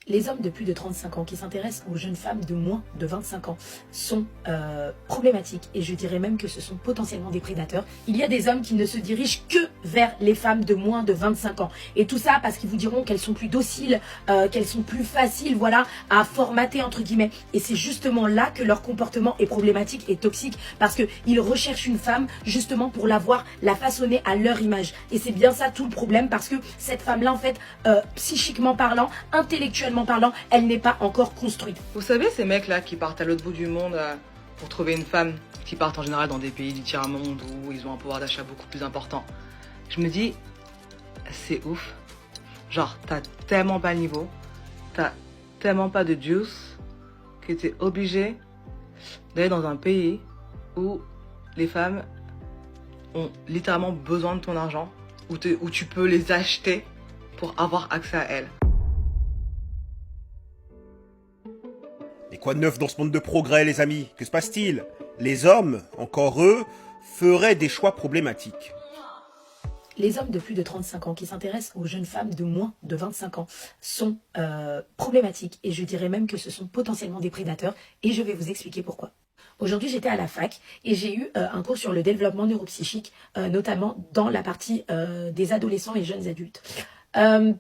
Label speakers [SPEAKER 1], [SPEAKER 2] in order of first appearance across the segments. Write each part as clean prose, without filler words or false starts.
[SPEAKER 1] Les hommes de plus de 35 ans qui s'intéressent aux jeunes femmes de moins de 25 ans sont problématiques et je dirais même que ce sont potentiellement des prédateurs. Il y a des hommes qui ne se dirigent que vers les femmes de moins de 25 ans et tout ça parce qu'ils vous diront qu'elles sont plus dociles, qu'elles sont plus faciles voilà, à formater entre guillemets. Et c'est justement là que leur comportement est problématique et toxique parce qu'ils recherchent une femme justement pour la façonner à leur image. Et c'est bien ça tout le problème parce que cette femme-là en fait, psychiquement parlant, intellectuellement parlant, elle n'est pas encore construite.
[SPEAKER 2] Vous savez, ces mecs-là qui partent à l'autre bout du monde pour trouver une femme, qui partent en général dans des pays du tiers-monde où ils ont un pouvoir d'achat beaucoup plus important. Je me dis, c'est ouf. Genre, t'as tellement pas le niveau, t'as tellement pas de juice, que t'es obligé d'aller dans un pays où les femmes ont littéralement besoin de ton argent, où tu peux les acheter pour avoir accès à elles.
[SPEAKER 3] Et quoi de neuf dans ce monde de progrès, les amis? Que se passe-t-il? Les hommes, encore eux, feraient des choix problématiques.
[SPEAKER 1] Les hommes de plus de 35 ans qui s'intéressent aux jeunes femmes de moins de 25 ans sont problématiques et je dirais même que ce sont potentiellement des prédateurs et je vais vous expliquer pourquoi. Aujourd'hui, j'étais à la fac et j'ai eu un cours sur le développement neuropsychique, notamment dans la partie des adolescents et jeunes adultes.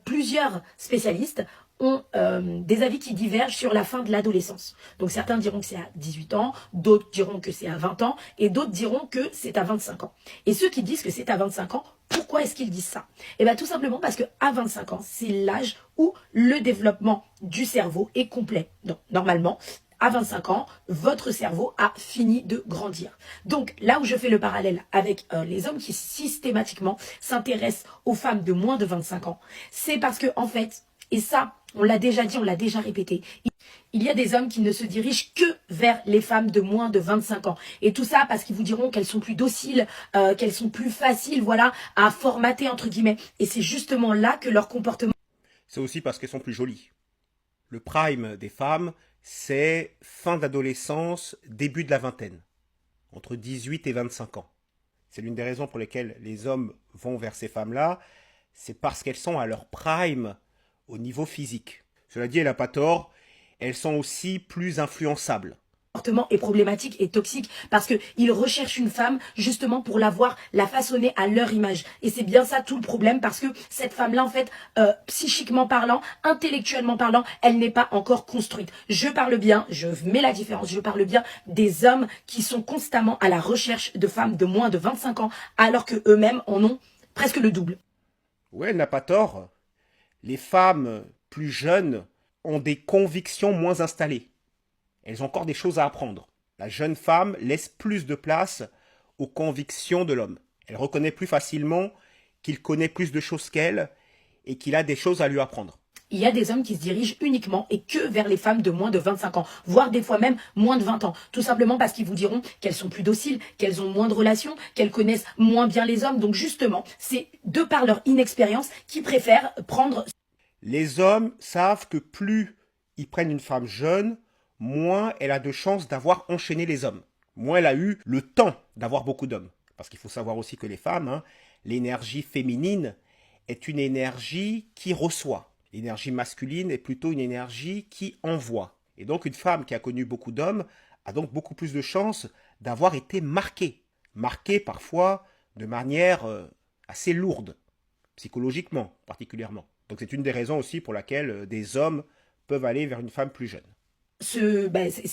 [SPEAKER 1] Plusieurs spécialistes ont des avis qui divergent sur la fin de l'adolescence. Donc certains diront que c'est à 18 ans, d'autres diront que c'est à 20 ans, et d'autres diront que c'est à 25 ans. Et ceux qui disent que c'est à 25 ans, pourquoi est-ce qu'ils disent ça? Eh bien tout simplement parce qu'à 25 ans, c'est l'âge où le développement du cerveau est complet. Donc normalement, à 25 ans, votre cerveau a fini de grandir. Donc là où je fais le parallèle avec les hommes qui systématiquement s'intéressent aux femmes de moins de 25 ans, c'est parce que en fait, et ça, on l'a déjà dit, on l'a déjà répété, il y a des hommes qui ne se dirigent que vers les femmes de moins de 25 ans. Et tout ça parce qu'ils vous diront qu'elles sont plus dociles, qu'elles sont plus faciles voilà, à formater entre guillemets. Et c'est justement là que leur comportement...
[SPEAKER 3] C'est aussi parce qu'elles sont plus jolies. Le prime des femmes, c'est fin d'adolescence, début de la vingtaine, entre 18 et 25 ans. C'est l'une des raisons pour lesquelles les hommes vont vers ces femmes-là, c'est parce qu'elles sont à leur prime au niveau physique. Cela dit, elle n'a pas tort, elles sont aussi plus influençables.
[SPEAKER 1] Comportement est problématique et toxique parce qu'ils recherchent une femme justement pour la façonner à leur image. Et c'est bien ça tout le problème parce que cette femme-là, en fait, psychiquement parlant, intellectuellement parlant, elle n'est pas encore construite. Je parle bien, je mets la différence, je parle bien des hommes qui sont constamment à la recherche de femmes de moins de 25 ans alors qu'eux-mêmes en ont presque le double.
[SPEAKER 3] Ouais, elle n'a pas tort. Les femmes plus jeunes ont des convictions moins installées. Elles ont encore des choses à apprendre. La jeune femme laisse plus de place aux convictions de l'homme. Elle reconnaît plus facilement qu'il connaît plus de choses qu'elle et qu'il a des choses à lui apprendre.
[SPEAKER 1] Il y a des hommes qui se dirigent uniquement et que vers les femmes de moins de 25 ans, voire des fois même moins de 20 ans. Tout simplement parce qu'ils vous diront qu'elles sont plus dociles, qu'elles ont moins de relations, qu'elles connaissent moins bien les hommes. Donc justement, c'est de par leur inexpérience qu'ils préfèrent prendre...
[SPEAKER 3] Les hommes savent que plus ils prennent une femme jeune, moins elle a de chances d'avoir enchaîné les hommes. Moins elle a eu le temps d'avoir beaucoup d'hommes. Parce qu'il faut savoir aussi que les femmes, l'énergie féminine est une énergie qui reçoit. L'énergie masculine est plutôt une énergie qui envoie. Et donc une femme qui a connu beaucoup d'hommes a donc beaucoup plus de chances d'avoir été marquée. Marquée parfois de manière assez lourde, psychologiquement particulièrement. Donc c'est une des raisons aussi pour laquelle des hommes peuvent aller vers une femme plus jeune.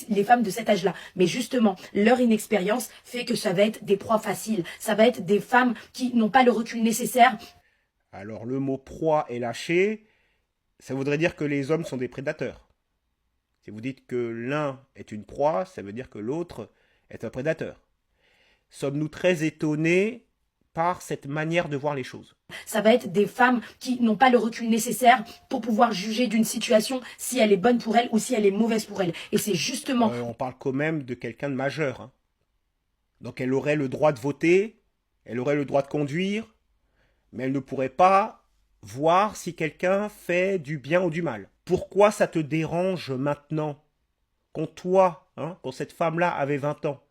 [SPEAKER 1] Les femmes de cet âge-là. Mais justement, leur inexpérience fait que ça va être des proies faciles. Ça va être des femmes qui n'ont pas le recul nécessaire.
[SPEAKER 3] Alors le mot proie est lâché, ça voudrait dire que les hommes sont des prédateurs. Si vous dites que l'un est une proie, ça veut dire que l'autre est un prédateur. Sommes-nous très étonnés par cette manière de voir les choses?
[SPEAKER 1] Ça va être des femmes qui n'ont pas le recul nécessaire pour pouvoir juger d'une situation si elle est bonne pour elle ou si elle est mauvaise pour elle. Et c'est justement...
[SPEAKER 3] On parle quand même de quelqu'un de majeur. Donc elle aurait le droit de voter, elle aurait le droit de conduire, mais elle ne pourrait pas voir si quelqu'un fait du bien ou du mal. Pourquoi ça te dérange maintenant? Quand toi, quand cette femme-là avait 20 ans,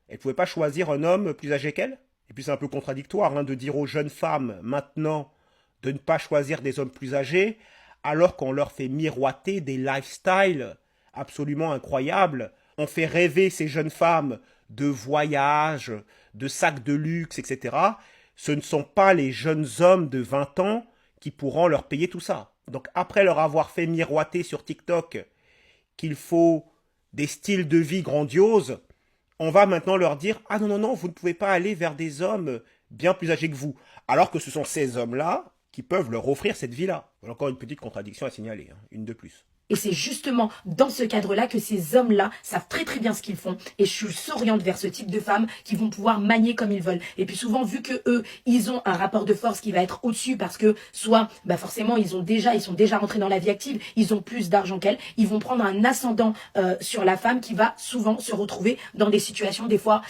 [SPEAKER 3] elle ne pouvait pas choisir un homme plus âgé qu'elle? Et puis c'est un peu contradictoire de dire aux jeunes femmes maintenant de ne pas choisir des hommes plus âgés, alors qu'on leur fait miroiter des lifestyles absolument incroyables. On fait rêver ces jeunes femmes de voyages, de sacs de luxe, etc. Ce ne sont pas les jeunes hommes de 20 ans qui pourront leur payer tout ça. Donc après leur avoir fait miroiter sur TikTok qu'il faut des styles de vie grandioses, on va maintenant leur dire « Ah non, non, non, vous ne pouvez pas aller vers des hommes bien plus âgés que vous. » Alors que ce sont ces hommes-là qui peuvent leur offrir cette vie-là. Voilà encore une petite contradiction à signaler, hein, une de plus.
[SPEAKER 1] Et c'est justement dans ce cadre-là que ces hommes-là savent très très bien ce qu'ils font et s'orientent vers ce type de femmes qui vont pouvoir manier comme ils veulent. Et puis souvent, vu que eux, ils ont un rapport de force qui va être au-dessus parce que soit, forcément, ils sont déjà rentrés dans la vie active, ils ont plus d'argent qu'elle, ils vont prendre un ascendant sur la femme qui va souvent se retrouver dans des situations des fois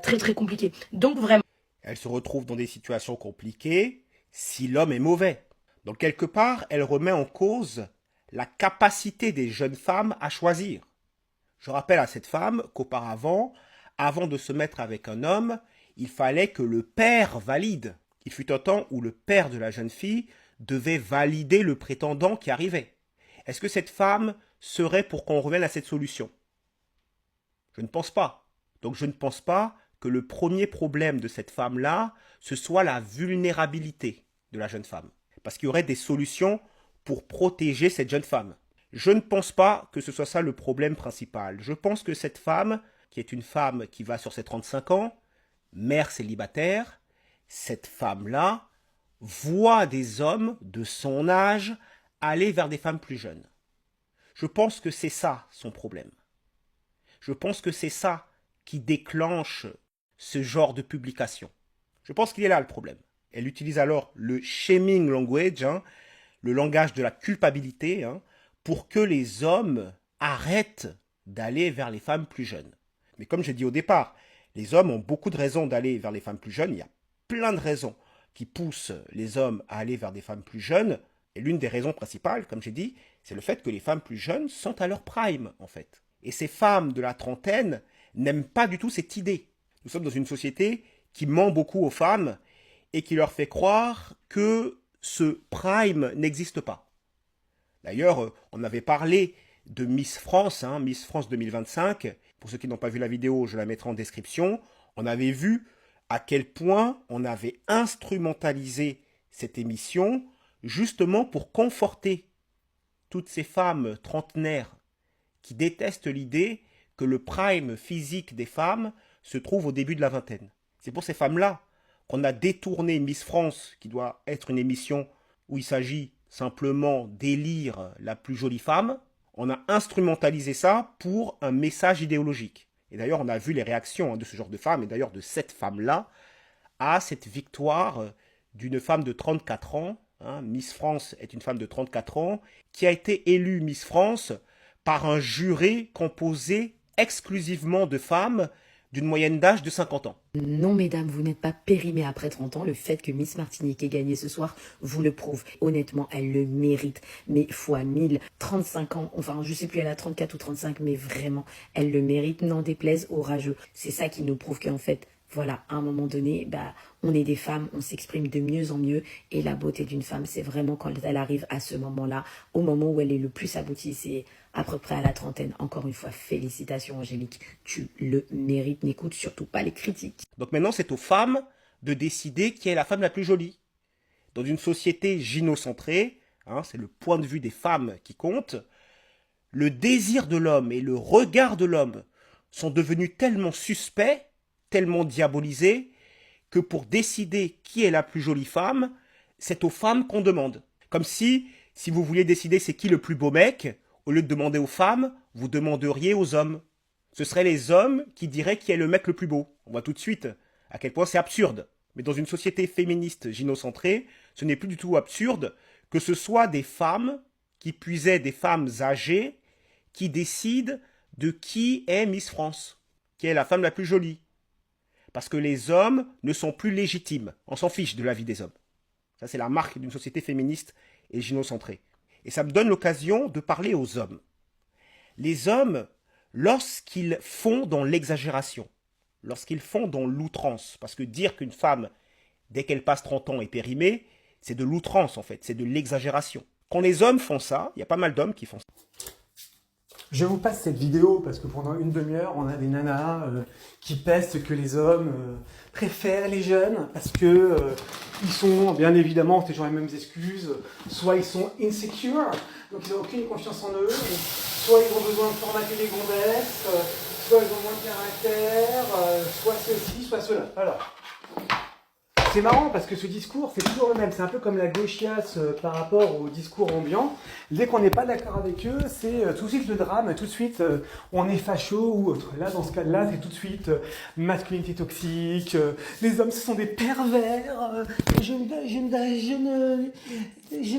[SPEAKER 1] très très compliquées. Donc vraiment.
[SPEAKER 3] Elle se retrouve dans des situations compliquées si l'homme est mauvais. Donc quelque part, elle remet en cause la capacité des jeunes femmes à choisir. Je rappelle à cette femme qu'auparavant, avant de se mettre avec un homme, il fallait que le père valide. Il fut un temps où le père de la jeune fille devait valider le prétendant qui arrivait. Est-ce que cette femme serait pour qu'on revienne à cette solution? Je ne pense pas. Donc je ne pense pas que le premier problème de cette femme-là, ce soit la vulnérabilité de la jeune femme. Parce qu'il y aurait des solutions pour protéger cette jeune femme. Je ne pense pas que ce soit ça le problème principal. Je pense que cette femme, qui est une femme qui va sur ses 35 ans, mère célibataire, cette femme-là voit des hommes de son âge aller vers des femmes plus jeunes. Je pense que c'est ça son problème. Je pense que c'est ça qui déclenche ce genre de publication. Je pense qu'il est là le problème. Elle utilise alors le shaming language, le langage de la culpabilité, pour que les hommes arrêtent d'aller vers les femmes plus jeunes. Mais comme j'ai dit au départ, les hommes ont beaucoup de raisons d'aller vers les femmes plus jeunes. Il y a plein de raisons qui poussent les hommes à aller vers des femmes plus jeunes. Et l'une des raisons principales, comme j'ai dit, c'est le fait que les femmes plus jeunes sont à leur prime, en fait. Et ces femmes de la trentaine n'aiment pas du tout cette idée. Nous sommes dans une société qui ment beaucoup aux femmes et qui leur fait croire que ce prime n'existe pas. D'ailleurs, on avait parlé de Miss France, Miss France 2025. Pour ceux qui n'ont pas vu la vidéo, je la mettrai en description. On avait vu à quel point on avait instrumentalisé cette émission justement pour conforter toutes ces femmes trentenaires qui détestent l'idée que le prime physique des femmes se trouve au début de la vingtaine. C'est pour ces femmes-là qu'on a détourné Miss France, qui doit être une émission où il s'agit simplement d'élire la plus jolie femme. On a instrumentalisé ça pour un message idéologique. Et d'ailleurs, on a vu les réactions de ce genre de femmes, et d'ailleurs de cette femme-là, à cette victoire d'une femme de 34 ans. Miss France est une femme de 34 ans, qui a été élue Miss France par un jury composé exclusivement de femmes d'une moyenne d'âge de 50 ans.
[SPEAKER 1] Non, mesdames, vous n'êtes pas périmées après 30 ans. Le fait que Miss Martinique ait gagné ce soir vous le prouve. Honnêtement, elle le mérite. Mais fois 1000, 35 ans, enfin, je sais plus, elle a 34 ou 35, mais vraiment, elle le mérite, n'en déplaise aux rageux. C'est ça qui nous prouve qu'en fait, voilà, à un moment donné, on est des femmes, on s'exprime de mieux en mieux. Et la beauté d'une femme, c'est vraiment quand elle arrive à ce moment-là, au moment où elle est le plus aboutie, c'est à peu près à la trentaine. Encore une fois, félicitations Angélique, tu le mérites, n'écoute surtout pas les critiques.
[SPEAKER 3] Donc maintenant, c'est aux femmes de décider qui est la femme la plus jolie. Dans une société gynocentrée, c'est le point de vue des femmes qui compte, le désir de l'homme et le regard de l'homme sont devenus tellement suspects, tellement diabolisés, que pour décider qui est la plus jolie femme, c'est aux femmes qu'on demande. Comme si vous vouliez décider c'est qui le plus beau mec, au lieu de demander aux femmes, vous demanderiez aux hommes. Ce seraient les hommes qui diraient qui est le mec le plus beau. On voit tout de suite à quel point c'est absurde. Mais dans une société féministe gynocentrée, ce n'est plus du tout absurde que ce soit des femmes, qui puisaient des femmes âgées, qui décident de qui est Miss France, qui est la femme la plus jolie. Parce que les hommes ne sont plus légitimes. On s'en fiche de la vie des hommes. Ça, c'est la marque d'une société féministe et gynocentrée. Et ça me donne l'occasion de parler aux hommes. Les hommes, lorsqu'ils font dans l'exagération, lorsqu'ils font dans l'outrance, parce que dire qu'une femme, dès qu'elle passe 30 ans, est périmée, c'est de l'outrance en fait, c'est de l'exagération. Quand les hommes font ça, il y a pas mal d'hommes qui font ça.
[SPEAKER 4] Je vous passe cette vidéo parce que pendant une demi-heure, on a des nanas qui pestent que les hommes préfèrent les jeunes parce que ils sont, bien évidemment, c'est toujours les mêmes excuses, soit ils sont insecure, donc ils n'ont aucune confiance en eux, soit ils ont besoin de formater des gonzesses, soit ils ont moins de caractère, soit ceci, soit cela. Alors, c'est marrant parce que ce discours, c'est toujours le même. C'est un peu comme la gauchiasse par rapport au discours ambiant. Dès qu'on n'est pas d'accord avec eux, c'est tout de suite le drame, tout de suite on est facho ou autre. Là, dans ce cas-là, c'est tout de suite masculinité toxique, les hommes ce sont des pervers, je ne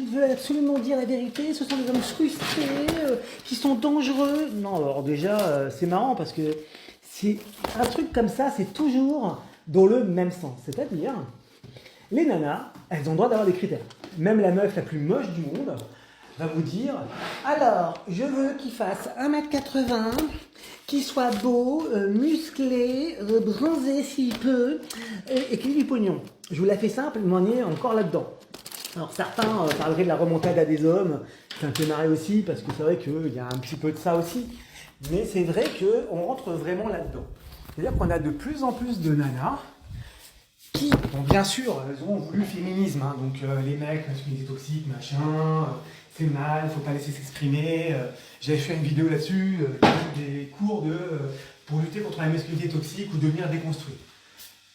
[SPEAKER 4] veux absolument dire la vérité, ce sont des hommes frustrés, qui sont dangereux. Non, alors déjà, c'est marrant parce que c'est un truc comme ça, c'est toujours dans le même sens. C'est-à-dire, les nanas, elles ont le droit d'avoir des critères. Même la meuf la plus moche du monde va vous dire « Alors, je veux qu'il fasse 1m80, qu'il soit beau, musclé, bronzé s'il peut, et qu'il ait du pognon. » Je vous la fais simple, mais on est encore là-dedans. Alors certains parleraient de la remontade à des hommes, c'est un peu marré aussi, parce que c'est vrai qu'il y a un petit peu de ça aussi. Mais c'est vrai qu'on rentre vraiment là-dedans. C'est-à-dire qu'on a de plus en plus de nanas qui, bon, bien sûr, elles ont voulu le féminisme, hein, donc les mecs, masculinité toxique, machin, c'est mal, faut pas laisser s'exprimer. J'avais fait une vidéo là-dessus, des cours pour lutter contre la masculinité toxique ou devenir déconstruit.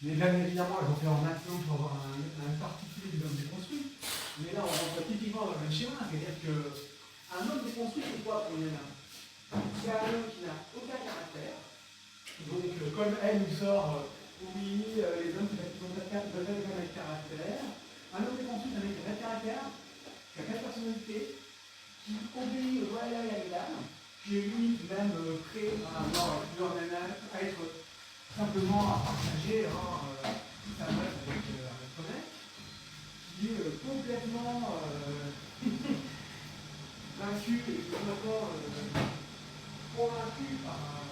[SPEAKER 4] Mais bien évidemment, elles ont fait leur maximum pour avoir un particulier d'homme déconstruit. Mais là, on rentre typiquement dans le même schéma, c'est-à-dire qu'un homme déconstruit, c'est quoi pour une nana? C'est un homme qui n'a aucun caractère. Donc, comme elle nous sort, oui, les hommes qui ont pas de caractère. Un homme déconstruit, c'est un mec qui a pas de caractère, qui a pas de personnalité, qui obéit au royal et à l'âme, qui est lui même prêt à avoir plusieurs nanas, à être simplement à partager toute sa meuf avec un autre mec, qui est complètement vaincu et complètement convaincu par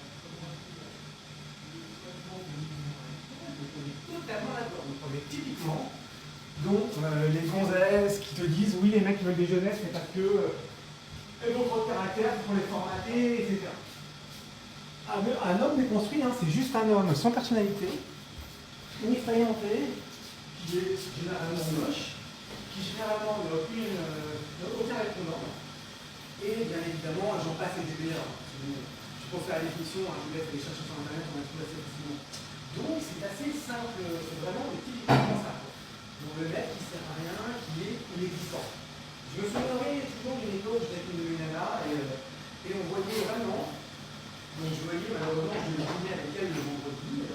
[SPEAKER 4] on est totalement d'accord. Donc on est typiquement donc les gonzesses qui te disent oui les mecs veulent des jeunesses mais parce que elles ont trop de caractère pour les formater, etc. Un homme déconstruit, hein, c'est juste un homme sans personnalité, inexpérimenté, qui est généralement moche, qui généralement n'a aucun être humain, et bien évidemment j'en passe et des meilleurs. Je pense faire la définition, je vous laisse aller chercher sur internet, on va trouver assez facilement. Donc c'est assez simple, c'est vraiment typiquement ça. Donc le mec qui sert à rien, qui est inexistant. Je me souviendrai toujours d'une époque, j'étais avec une nana et on voyait vraiment, donc je voyais malheureusement, je dînais avec elle le vendredi,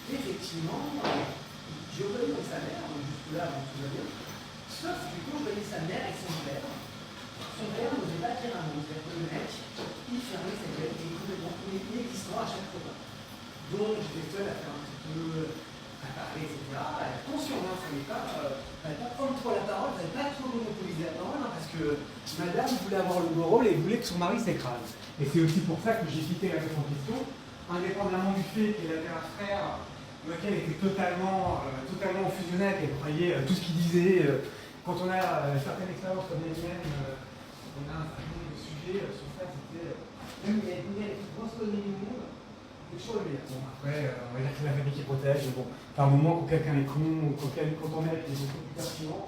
[SPEAKER 4] effectivement, je voyais donc sa mère, donc jusque-là, tout va bien, sauf que quand je voyais sa mère et son père n'osait pas dire un mot, c'est-à-dire que le mec, il fermait sa gueule, il était complètement inexistant à chaque fois. Donc j'étais seul à faire un petit peu, à parler, etc. Attention, hein, ça n'est pas prendre trop la parole, ça n'est pas trop monopoliser la parole, hein, parce que madame voulait avoir le beau rôle et voulait que son mari s'écrase. Et c'est aussi pour ça que j'ai cité la meuf en question, indépendamment du fait qu'elle avait un frère lequel était totalement fusionnel, qu'elle croyait tout ce qu'il disait. Quand on a certaines expériences comme les miennes, on a un certain nombre de sujets, son frère c'était même il y a une grosse connerie du monde. C'est toujours le meilleur. Bon, après, on va dire que c'est la famille qui protège. Bon, par un moment, quand quelqu'un est con, ou quand on est avec des beaucoup plus pertinents,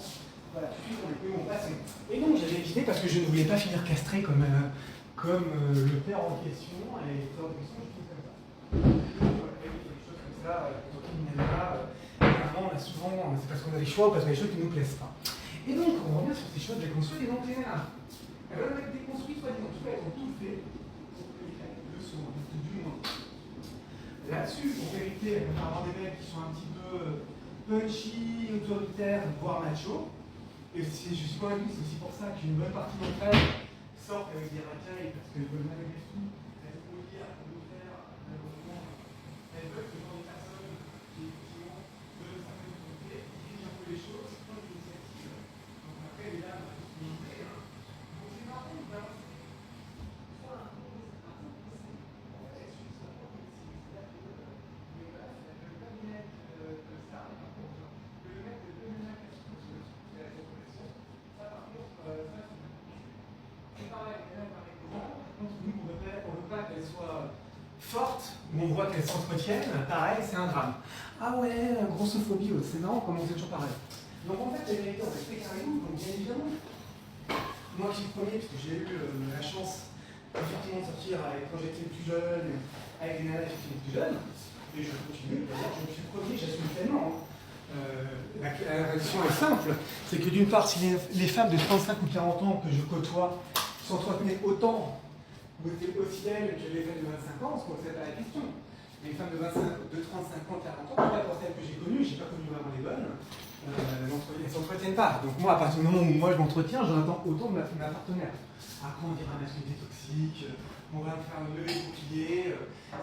[SPEAKER 4] voilà, tout de suite, on est plus, on passe. Et donc, j'avais évité parce que je ne voulais pas finir castré comme le père en question. Et le père en question, je trouve comme ça. Voilà, il y a des choses comme ça, quand on est là, vraiment, on a souvent, c'est parce qu'on a des choix ou parce qu'on a des choses qui ne nous plaisent pas. Et donc, on revient sur ces choses déconstruites. Et donc, les nanas, elles veulent être déconstruites, soit en tout cas, elles ont tout fait pour que les mecs le sont, du moins. Là-dessus, en vérité, on va avoir des mecs qui sont un petit peu punchy, autoritaires, voire macho. Et je suis convaincu que c'est aussi pour ça qu'une bonne partie d'entre elles sortent avec des racailles, parce qu'elles veulent malgré tout, elles veulent dire, elles veulent faire, elles veulent que ce genre de personnes qui, effectivement, de certaines autorités, dirigent un peu les choses, prennent des initiatives. Donc après, les dames, elles sont montées. Donc c'est marrant, vraiment. soient fortes, où on voit qu'elles s'entretiennent, pareil, c'est un drame. Ah ouais, grossophobie, c'est marrant, comment c'est toujours pareil. Donc en fait, les vérités, on va expliquer avec vous, donc bien évidemment. Moi qui suis le premier, parce que j'ai eu la chance effectivement de sortir quand j'étais plus jeune, avec des nanas qui étaient plus jeunes, et je continue, d'ailleurs, je suis le premier, j'assume tellement. La réaction est simple, c'est que d'une part, si les femmes de 35 ou 40 ans que je côtoie s'entretenaient autant, ou étaient aussi belles que les femmes de 25 ans, on ne se posait pas la question. Les femmes de 35 ans, 40 ans, en tout cas pour celles que j'ai connues, je n'ai pas connu vraiment les bonnes, elles ne s'entretiennent pas. Donc moi, à partir du moment où moi je m'entretiens, j'en attends autant de ma partenaire. Après on dira masculinité toxique, on va me faire lever le bouclier,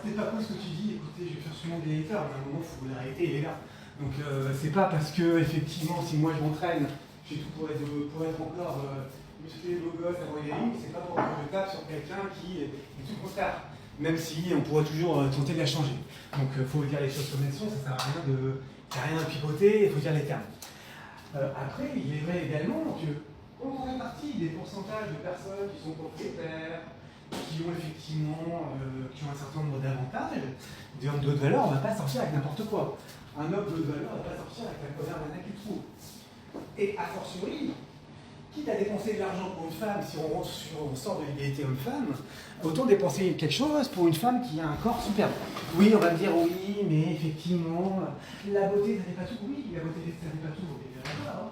[SPEAKER 4] c'est pas cool ce que tu dis, écoutez, je vais faire sûrement des haters, mais à un moment, la réalité, elle est là. Donc c'est pas parce que, effectivement, si moi je m'entraîne, j'ai tout pour être encore musclé, beau gosse, avoir une ligne, c'est pas pour que je tape sur quelqu'un qui est tout le contraire. Même si on pourrait toujours tenter de la changer. Donc il faut dire les choses comme elles sont, ça sert à rien à pipoter, il faut dire les termes. Après, il est vrai également que quand on fait partie des pourcentages de personnes qui sont propriétaires, qui ont effectivement qui ont un certain nombre d'avantages, des hommes de haute valeur, on ne va pas sortir avec n'importe quoi. Un homme de haute valeur ne va pas sortir avec la première nana qu'il trouve. Et a fortiori, quitte à dépenser de l'argent pour une femme, si on sort de l'égalité homme-femme, autant dépenser quelque chose pour une femme qui a un corps superbe. Oui, on va me dire oui, mais effectivement, la beauté, ça n'est pas tout. Oui, la beauté, ça n'est pas tout. Vous êtes bien d'accord, hein.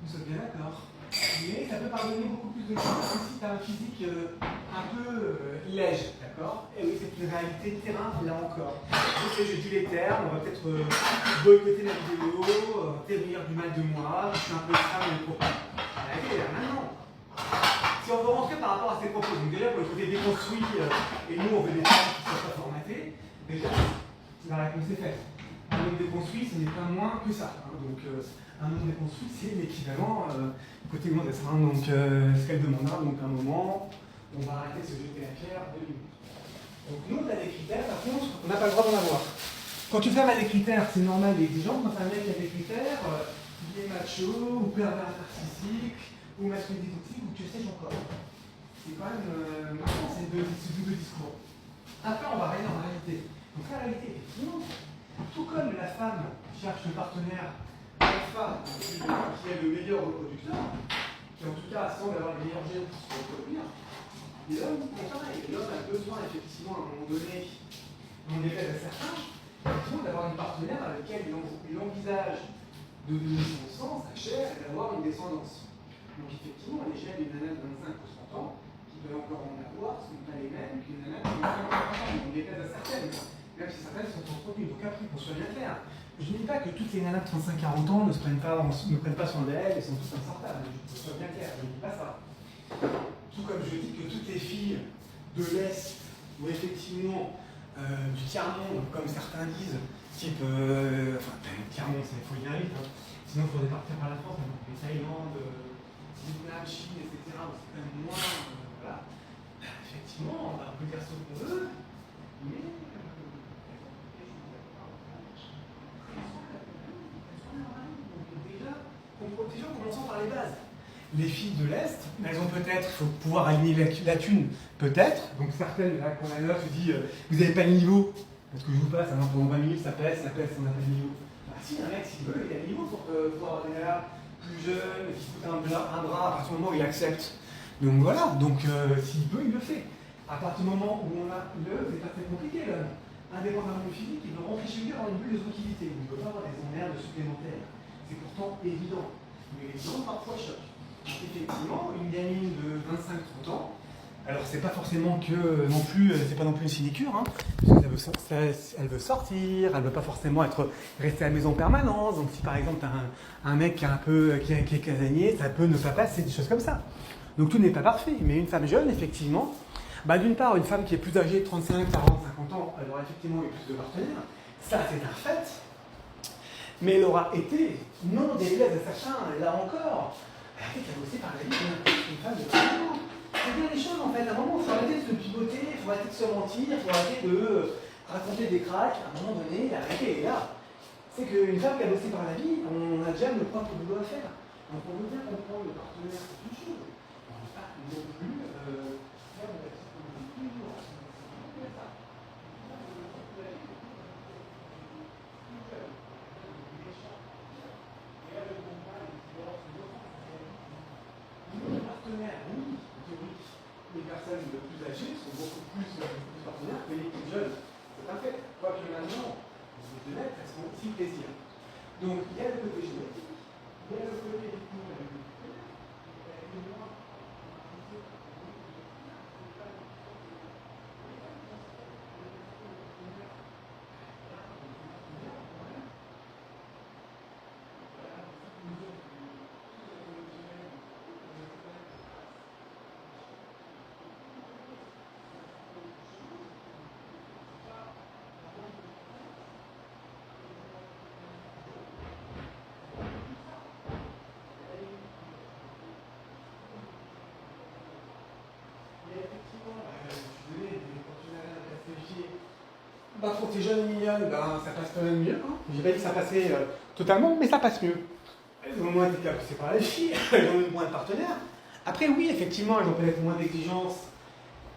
[SPEAKER 4] Nous sommes bien d'accord. Mais ça peut pardonner beaucoup plus de choses si tu as un physique un peu léger, d'accord? Et oui, c'est une réalité de terrain, là encore. Je sais, je dis les termes, on va peut-être boycotter la vidéo, dire du mal de moi, je suis un peu extrême dans les propos. Allez, là, maintenant. Si on veut rentrer par rapport à ces propos, donc déjà pour le côté déconstruit, et nous on veut des femmes qui ne soient pas formatées, déjà la réponse est faite. Un homme déconstruit, ce n'est pas moins que ça. Hein, donc un homme déconstruit, c'est l'équivalent côté Gondès. Hein, donc ce qu'elle demandera, donc à un moment, on va arrêter de se jeter la pierre de minutes. Donc nous, on a des critères, par contre, on n'a pas le droit d'en avoir. Quand une femme a des critères, c'est normal et exigeant. Quand un mec a des critères, il est macho, ou pervers narcissique, ou masculinité toxique, ou que sais-je encore. C'est quand même marrant ces deux discours. Après, on va regarder en réalité. Donc la réalité, effectivement, tout comme la femme cherche le partenaire alpha qui est le meilleur reproducteur, qui en tout cas semble avoir les meilleurs gènes pour se reproduire, l'homme est pareil. L'homme a besoin effectivement à un moment donné, on déplaise à certains, effectivement d'avoir une partenaire avec laquelle il envisage de donner son sang, sa chair, et d'avoir une descendance. Donc effectivement, les gènes d'une nana de 25 ou 30 ans, qui peuvent encore en avoir, ne sont pas les mêmes qu'une nana de 25 ou 30 ans. On déplaise à certaines, même si certaines sont entretenues. Donc après, qu'on soit bien clair. Je ne dis pas que toutes les nanas de 35-40 ans ne prennent pas soin d'elles et sont toutes insortables. Je sois bien clair, je ne dis pas ça. Tout comme je dis que toutes les filles de l'Est, ou effectivement du tiers-monde, comme certains disent, type. Tiers-monde, il faut y aller vite, hein. Sinon il faudrait partir par la France, mais Thaïlande, Vietnam, Chine, etc. C'est quand même moins. Voilà. Effectivement, on peut dire ce qu'on veut, mais. Déjà, commençons par les bases. Les filles de l'Est, elles ont peut-être, il faut pouvoir aligner la thune, peut-être. Donc certaines, là, quand la note dit vous n'avez pas le niveau, parce que je vous passe, hein, pendant 20 minutes, ça pèse, on n'a pas le niveau. Bah, si un mec, s'il veut, il a le niveau pour pouvoir avoir des gars plus jeunes, qui foutent un bras à partir du moment où il accepte. Donc voilà, donc s'il veut, il le fait. À partir du moment où on a c'est pas très compliqué, là. Indépendamment du physique, il veut rentrer chez lui dans une bulle de tranquillité. Il ne peut pas avoir des emmerdes supplémentaires. C'est pourtant évident. Mais les gens parfois choquent. Donc effectivement, une gamine de 25-30 ans, alors c'est pas forcément que non plus, c'est pas non plus une sinécure, hein, elle veut sortir, elle veut pas forcément rester à la maison en permanence. Donc si par exemple tu as un mec qui est casanier, ça peut ne pas passer, des choses comme ça. Donc tout n'est pas parfait. Mais une femme jeune, effectivement, d'une part, une femme qui est plus âgée, 35, 40, 50 ans, elle aura effectivement eu plus de partenaires. Ça, c'est un fait. Mais elle aura été non délaise à certains, là encore. Elle a été cabossée par la vie une femme de 30 ans. C'est bien les choses, en fait. À un moment, il faut arrêter de se pivoter, il faut arrêter de se mentir, il faut arrêter de raconter des cracks. À un moment donné, la réalité est là. C'est qu'une femme cabossée par la vie, on a déjà le propre boulot à faire. Donc on veut bien comprendre le partenaire, c'est une chose. On ne veut pas non plus faire de la psychologie toujours. personnes de plus âgées sont beaucoup plus partenaires que les plus jeunes. C'est pas fait. Quoique maintenant, les jeunettes, elles sont aussi plaisir. Donc il y a le côté génétique, il y a le côté bah, pour tes jeunes mignonnes, ben, ça passe quand même mieux. Hein. J'ai pas dit que ça passait totalement, mais ça passe mieux. Au moins, elles étaient poussées par les filles, elles ont eu moins de partenaires. Après, oui, effectivement, elles ont peut-être moins d'exigences.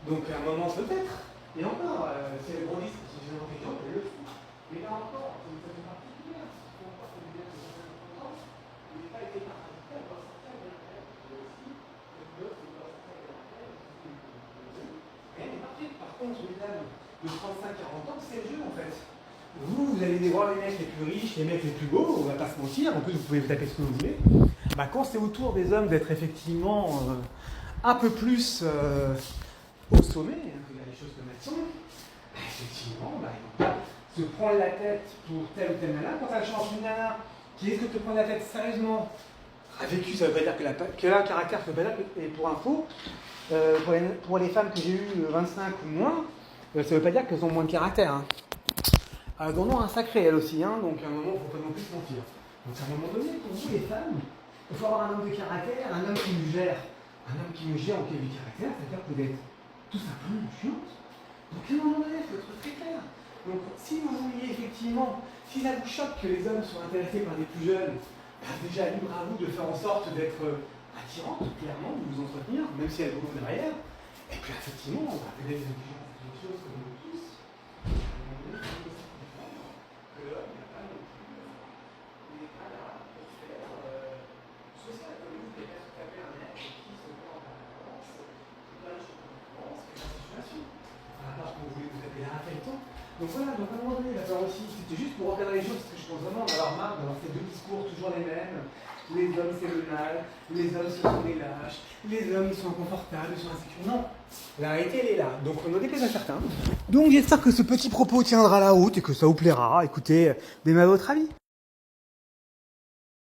[SPEAKER 4] Donc, à un moment, peut-être. Et encore, si elles grandissent, si elles ont d'exigences, elles le font. Mais là encore, c'est une situation particulière. Il faut encore que les gars de 50 ans, il n'ait pas été radical dans certains de la tête. Aussi, elle est parfaite. Par contre, mesdames de 35-40 ans, c'est le jeu en fait. Vous allez voir les mecs les plus riches, les mecs les plus beaux, on va pas se mentir, en plus vous pouvez vous taper ce que vous voulez. Bah, quand c'est au tour des hommes d'être effectivement un peu plus au sommet, hein, regarde les choses comme elles sont, bah, effectivement, bah, ils vont pas se prendre la tête pour telle ou telle nana. Quand elle change une nana qui risque de te prendre la tête sérieusement, a vécu, ça veut pas dire qu'elle a un caractère, ça veut pas dire que, et pour info, pour les femmes que j'ai eues 25 ou moins, ça ne veut pas dire qu'elles ont moins de caractère. Hein. Elles en ont un sacré, elles aussi, hein, donc à un moment, il ne faut pas non plus se mentir. Donc à un moment donné, pour vous les femmes, il faut avoir un homme de caractère, un homme qui nous gère. Un homme qui nous gère en qualité de caractère, c'est-à-dire que vous êtes tout simplement chiante. Donc à un moment donné, il faut être très clair. Donc si vous vouliez effectivement, si ça vous choque que les hommes soient intéressés par des plus jeunes, bah, déjà libre à vous de faire en sorte d'être attirante, clairement, de vous entretenir, même si elles vous derrière. Et puis effectivement, on va appeler des exigences, des choses comme nous tous. Que l'homme n'a pas non plus, il n'est pas là pour faire social comme vous, les personnes qui avaient un mec qui se prend en permanence, qui donne ce qu'on pense, qui est la situation. Alors que vous voulez vous appeler à quel temps. Donc voilà, donc à un moment donné, il va falloir aussi, c'était juste pour recadrer les choses, parce que je pense vraiment en avoir marre d'avoir ces deux discours toujours les mêmes. Les hommes, c'est le mal, les hommes, ce sont des lâches, les hommes, ils sont inconfortables, ils sont insécures. Non, la réalité, elle est là. Donc, on en déplaise à certains. Donc, j'espère que ce petit propos tiendra la route et que ça vous plaira. Écoutez, donnez-moi votre avis.